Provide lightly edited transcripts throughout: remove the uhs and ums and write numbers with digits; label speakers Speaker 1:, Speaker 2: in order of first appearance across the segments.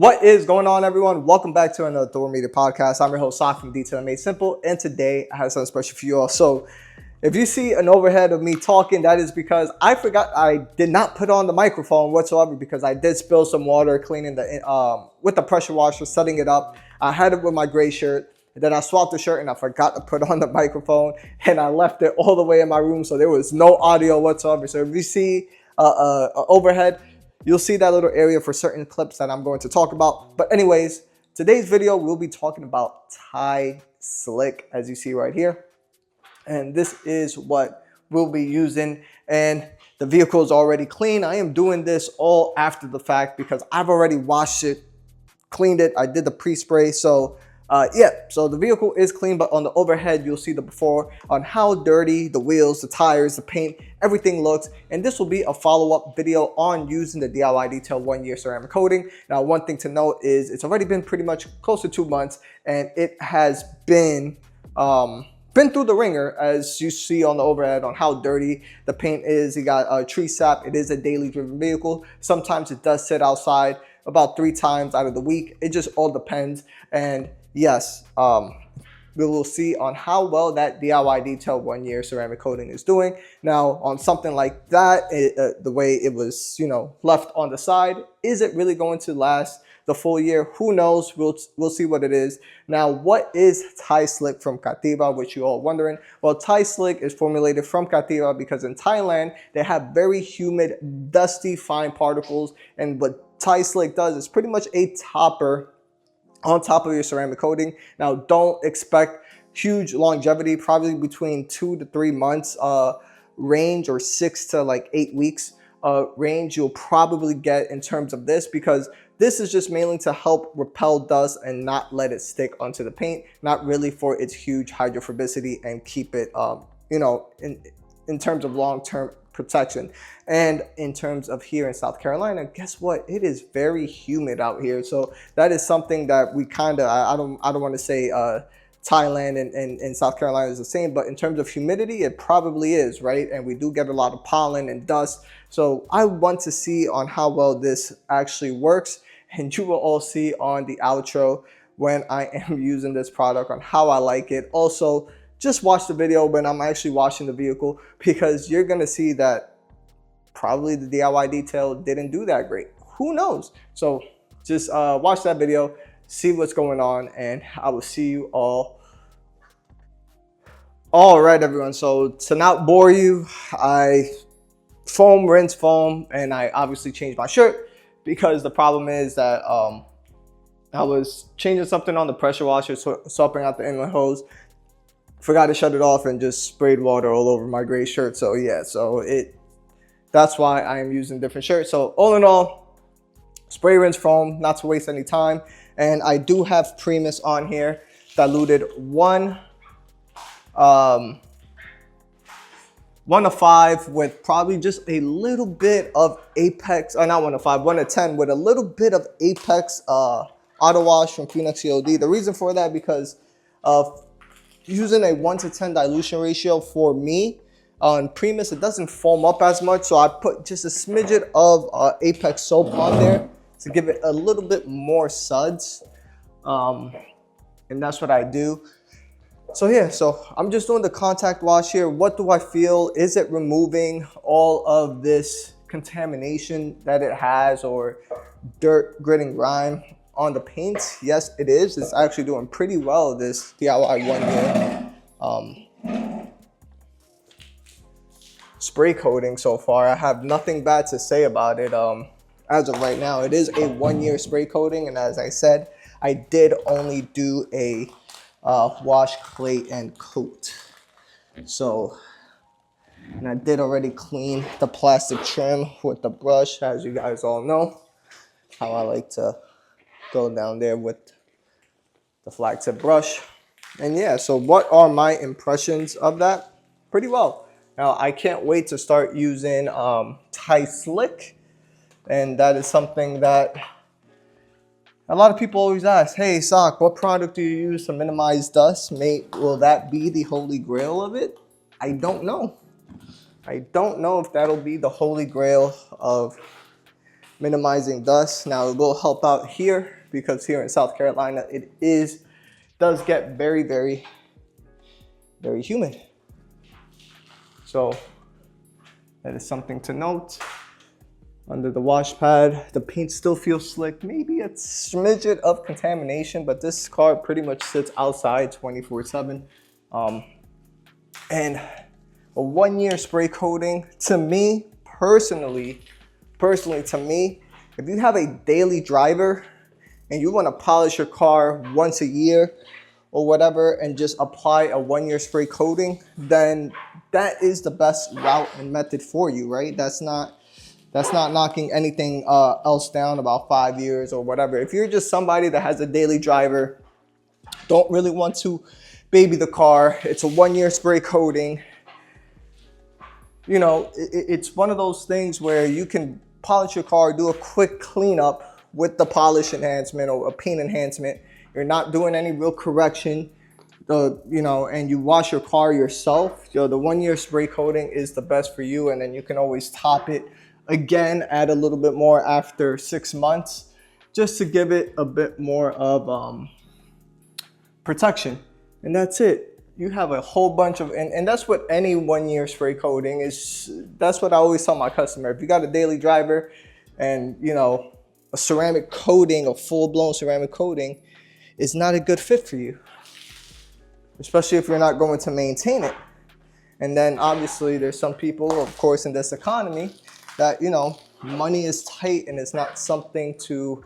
Speaker 1: What is going on, everyone? Welcome back to another Thor Media podcast. I'm your host, Sak from Detail Made Simple, and today I have something special for you all. So, if you see an overhead of me talking, that is because I forgot I did not put on the microphone whatsoever because I did spill some water cleaning the with the pressure washer, setting it up. I had it with my gray shirt, and then I swapped the shirt and I forgot to put on the microphone, and I left it all the way in my room, so there was no audio whatsoever. So if you see overhead, you'll see that little area for certain clips that I'm going to talk about. But anyways, today's video, we'll be talking about Thai Slick, as you see right here. And this is what we'll be using. And the vehicle is already clean. I am doing this all after the fact because I've already washed it, cleaned it. I did the pre-spray. So so the vehicle is clean, but on the overhead, you'll see the before on how dirty the wheels, the tires, the paint, everything looks. And this will be a follow-up video on using the DIY Detail 1 year ceramic coating. Now, one thing to note is it's already been pretty much close to 2 months, and it has been through the ringer, as you see on the overhead, on how dirty the paint is. You got tree sap. It is a daily driven vehicle. Sometimes it does sit outside about 3 times out of the week. It just all depends. And yes, we will see on how well that DIY Detail 1 year ceramic coating is doing. Now, on something like that, the way it was, left on the side, is it really going to last the full year? Who knows? We'll see what it is. Now, what is Thai Slick from Kativa, which you're all wondering? Well, Thai Slick is formulated from Kativa because in Thailand, they have very humid, dusty, fine particles. And what Thai Slick does is pretty much a topper on top of your ceramic coating. Now, don't expect huge longevity, probably between 2 to 3 months range, or 6 to 8 weeks range you'll probably get in terms of this, because this is just mainly to help repel dust and not let it stick onto the paint, not really for its huge hydrophobicity and keep it, in terms of long-term protection. And in terms of here in South Carolina, guess what? It is very humid out here. So that is something that we kind of, I don't want to say Thailand and South Carolina is the same, but in terms of humidity, it probably is, right? And we do get a lot of pollen and dust. So I want to see on how well this actually works. And you will all see on the outro when I am using this product on how I like it. Also, just watch the video when I'm actually washing the vehicle, because you're going to see that probably the DIY Detail didn't do that great. Who knows? So just watch that video, see what's going on, and I will see you all. All right, everyone. So to not bore you, I rinse foam, and I obviously changed my shirt because the problem is that I was changing something on the pressure washer, swapping out the inlet hose. Forgot to shut it off and just sprayed water all over my gray shirt. So yeah, that's why I am using different shirts. So all in all, spray rinse foam, not to waste any time. And I do have Primus on here, diluted 1 to 5 with probably just a little bit of Apex, or not 1 to 5, 1 to 10 with a little bit of Apex auto wash from Phoenix COD. The reason for that, because of using a 1 to 10 dilution ratio for me on Primus, it doesn't foam up as much. So I put just a smidget of Apex soap on there to give it a little bit more suds. And that's what I do. So yeah, so I'm just doing the contact wash here. What do I feel? Is it removing all of this contamination that it has, or dirt, grit, and grime on the paint? Yes, it is. It's actually doing pretty well, this DIY 1 year spray coating so far. I have nothing bad to say about it. As of right now, it is a 1 year spray coating, and as I said, I did only do a wash, clay, and coat. So, and I did already clean the plastic trim with the brush, as you guys all know how I like to go down there with the flag tip brush. And yeah, so what are my impressions of that? Pretty well. Now, I can't wait to start using Thai Slick, and that is something that a lot of people always ask, hey, Sak, what product do you use to minimize dust? Will that be the holy grail of it? I don't know. I don't know if that'll be the holy grail of minimizing dust. Now it will help out here because here in South Carolina, does get very, very, very humid. So that is something to note. Under the wash pad, the paint still feels slick. Maybe a smidget of contamination, but this car pretty much sits outside 24/7. And a 1-year spray coating, to me, personally to me, if you have a daily driver and you want to polish your car once a year or whatever and just apply a 1-year spray coating, then that is the best route and method for you, right? That's not knocking anything else down about 5 years or whatever. If you're just somebody that has a daily driver, don't really want to baby the car, it's a 1-year spray coating. You know, it's one of those things where you can polish your car, do a quick cleanup with the polish enhancement or a paint enhancement. You're not doing any real correction, you know, and you wash your car yourself. The 1-year spray coating is the best for you, and then you can always top it again, add a little bit more after 6 months, just to give it a bit more of protection. And that's it. You have a whole bunch of, and that's what any 1-year spray coating is. That's what I always tell my customer. If you got a daily driver and, you know, a ceramic coating, a full-blown ceramic coating is not a good fit for you, especially if you're not going to maintain it. And then obviously there's some people, of course, in this economy that, you know, money is tight and it's not something to,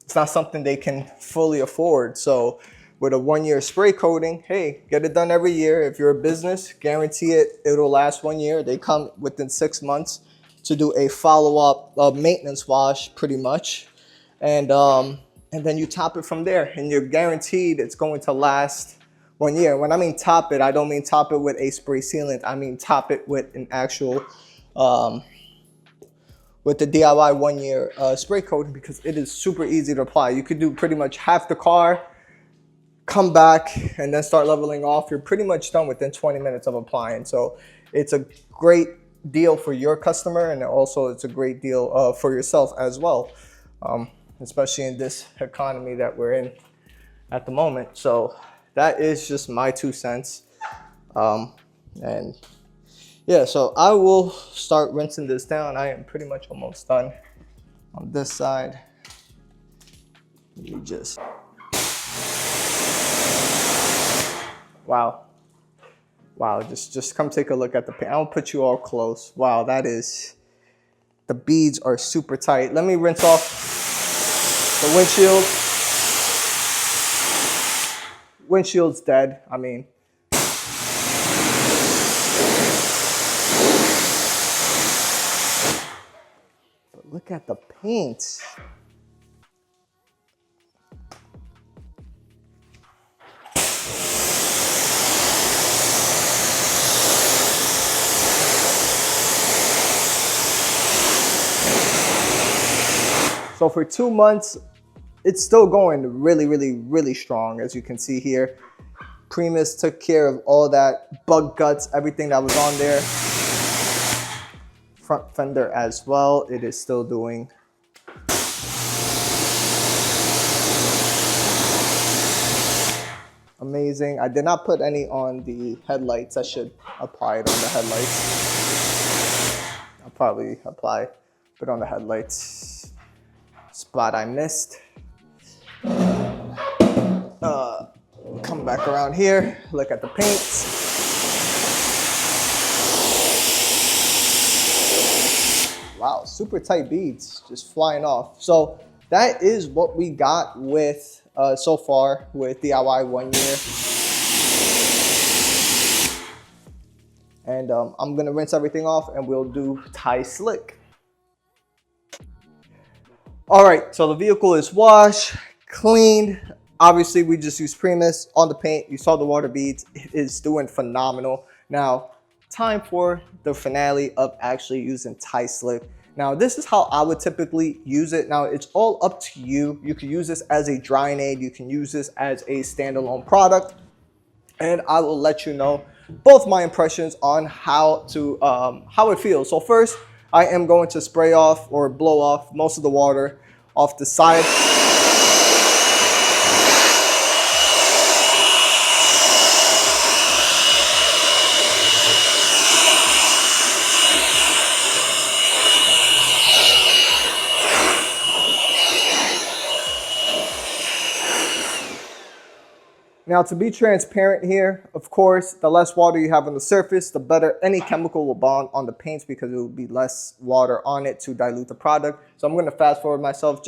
Speaker 1: it's not something they can fully afford. So with a 1-year spray coating, hey, get it done every year. If you're a business, guarantee it'll last 1 year. They come within 6 months to do a follow-up maintenance wash, pretty much. And then you top it from there, and you're guaranteed it's going to last 1 year. When I mean top it, I don't mean top it with a spray sealant. I mean top it with an actual, with the DIY 1-year spray coating, because it is super easy to apply. You could do pretty much half the car, come back, and then start leveling off. You're pretty much done within 20 minutes of applying. So it's a great deal for your customer, and also it's a great deal for yourself as well, especially in this economy that we're in at the moment. So that is just my 2 cents. And yeah, so I will start rinsing this down. I am pretty much almost done on this side. Let me just, wow, just come take a look at the paint. I'll put you all close. Wow, that is, the beads are super tight. Let me rinse off the windshield. Windshield's dead, I mean. But look at the paint. So for 2 months, it's still going really strong, as you can see here. Primus took care of all that bug guts, everything that was on there. Front fender as well, it is still doing. Amazing. I did not put any on the headlights. I should apply it on the headlights. I'll probably apply it on the headlights. Spot I missed. Come back around here, look at the paint. Wow, super tight beads just flying off. So that is what we got with so far with DIY 1 year. And I'm gonna rinse everything off and we'll do Ti-Slick. All right, so the vehicle is washed, cleaned. Obviously, we just used Primus on the paint. You saw the water beads. It is doing phenomenal. Now, time for the finale of actually using Ti-Slick. Now, this is how I would typically use it. Now, it's all up to you. You can use this as a drying aid. You can use this as a standalone product. And I will let you know both my impressions on how it feels. So first, I am going to spray off or blow off most of the water off the side. Now, to be transparent here, of course, the less water you have on the surface, the better any chemical will bond on the paints because it will be less water on it to dilute the product. So I'm going to fast forward myself.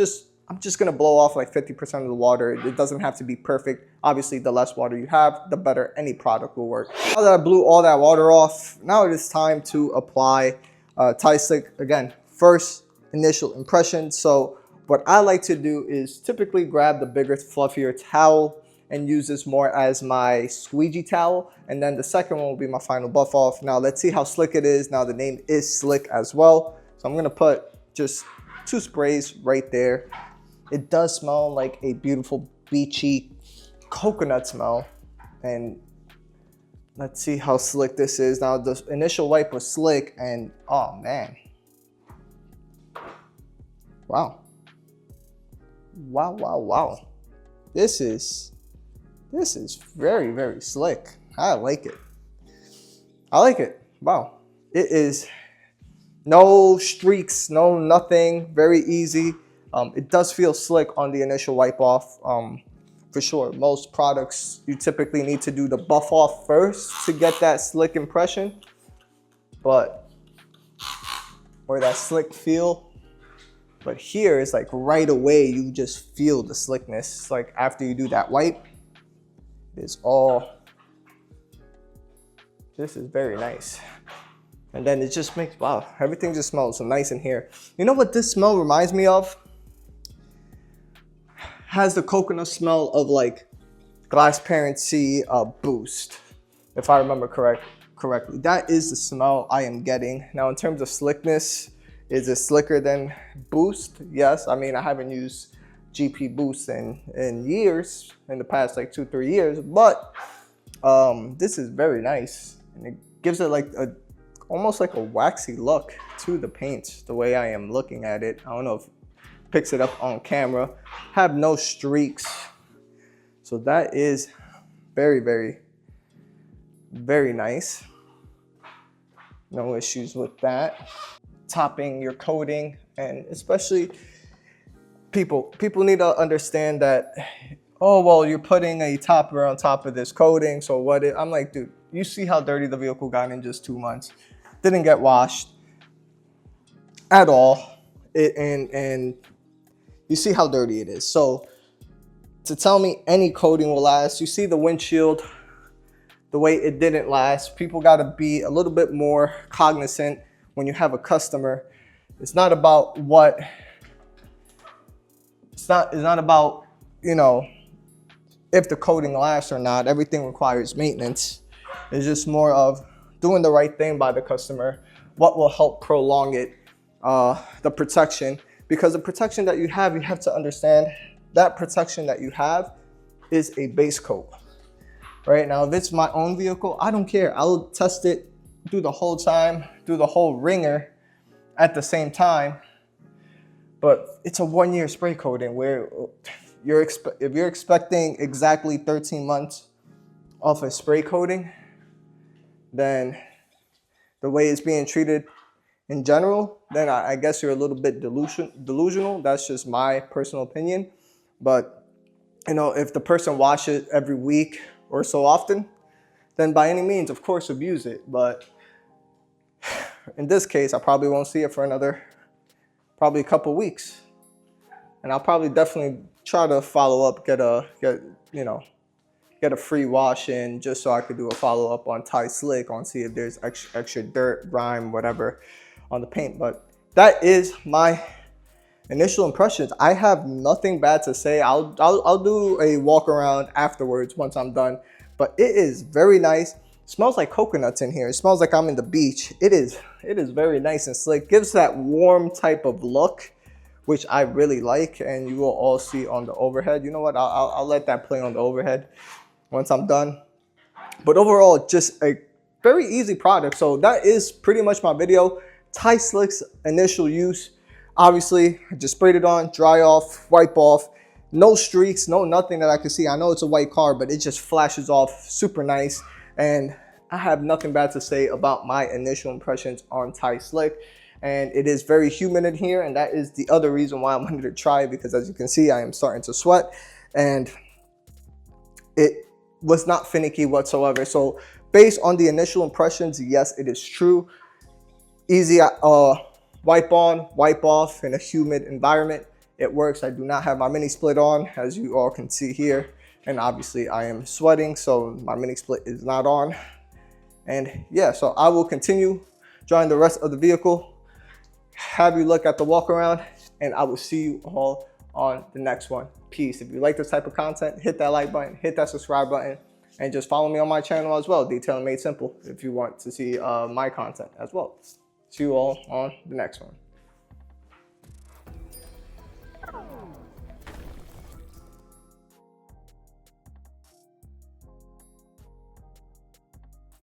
Speaker 1: I'm just going to blow off like 50% of the water. It doesn't have to be perfect. Obviously, the less water you have, the better any product will work. Now that I blew all that water off, now it is time to apply Tie-Slick. Again, first initial impression. So what I like to do is typically grab the bigger, fluffier towel and use this more as my squeegee towel. And then the second one will be my final buff off. Now let's see how slick it is. Now the name is Slick as well. So I'm gonna put just 2 sprays right there. It does smell like a beautiful beachy coconut smell. And let's see how slick this is. Now the initial wipe was slick and oh man. Wow. Wow, wow, wow. This is very, very slick. I like it. I like it. Wow. It is no streaks, no nothing. Very easy. It does feel slick on the initial wipe off. For sure. Most products, you typically need to do the buff off first to get that slick impression. or that slick feel. But here it's like right away, you just feel the slickness. Like after you do that wipe. It's all, this is very nice. And then it just makes, wow, everything just smells so nice in here. You know what this smell reminds me of? Has the coconut smell of like Glassparency Boost, if I remember correctly. That is the smell I am getting. Now in terms of slickness, is it slicker than Boost? Yes, I mean, I haven't used GP Boost in years, in the past like 2-3 years, but this is very nice, and it gives it like almost like a waxy look to the paint, the way I am looking at it. I don't know if it picks it up on camera. Have no streaks, so that is very, very, very nice. No issues with that. Topping your coating, and especially people need to understand that, oh, well, you're putting a topper on top of this coating, so what I'm like, dude, you see how dirty the vehicle got in just 2 months. Didn't get washed at all. And you see how dirty it is. So to tell me any coating will last, you see the windshield, the way it didn't last. People got to be a little bit more cognizant when you have a customer. It's not about what, it's not about, you know, if the coating lasts or not. Everything requires maintenance. It's just more of doing the right thing by the customer. What will help prolong it, the protection. Because the protection that you have to understand that protection that you have is a base coat. Right now, if it's my own vehicle, I don't care. I'll test it, do the whole time, do the whole ringer at the same time. But it's a 1-year spray coating where if you're expecting exactly 13 months off a spray coating, then the way it's being treated in general, then I guess you're a little bit delusional. That's just my personal opinion. But, you know, if the person washes it every week or so often, then by any means, of course, abuse it. But in this case, I probably won't see it for another, probably a couple weeks. And I'll probably definitely try to follow up, get a free wash in, just so I could do a follow up on Tie-Slick, on see if there's extra dirt, grime, whatever on the paint. But that is my initial impressions. I have nothing bad to say. I'll do a walk around afterwards once I'm done. But it is very nice. It smells like coconuts in here. It smells like I'm in the beach. It is very nice and slick. Gives that warm type of look, which I really like, and you will all see on the overhead. You know what? I'll let that play on the overhead once I'm done. But overall, just a very easy product. So that is pretty much my video. Tie-Slick's initial use, obviously, I just sprayed it on, dry off, wipe off. No streaks, no nothing that I can see. I know it's a white car, but it just flashes off super nice. And I have nothing bad to say about my initial impressions on Tie-Slick. And it is very humid in here, and that is the other reason why I wanted to try it, because as you can see, I am starting to sweat, and it was not finicky whatsoever. So based on the initial impressions, yes, it is true. Easy wipe on, wipe off in a humid environment. It works. I do not have my mini split on, as you all can see here. And obviously I am sweating, so my mini split is not on. And yeah, so I will continue drying the rest of the vehicle, have you look at the walk around, and I will see you all on the next one. Peace. If you like this type of content, hit that like button, hit that subscribe button, and just follow me on my channel as well, Detailing Made Simple, if you want to see my content as well. See you all on the next one.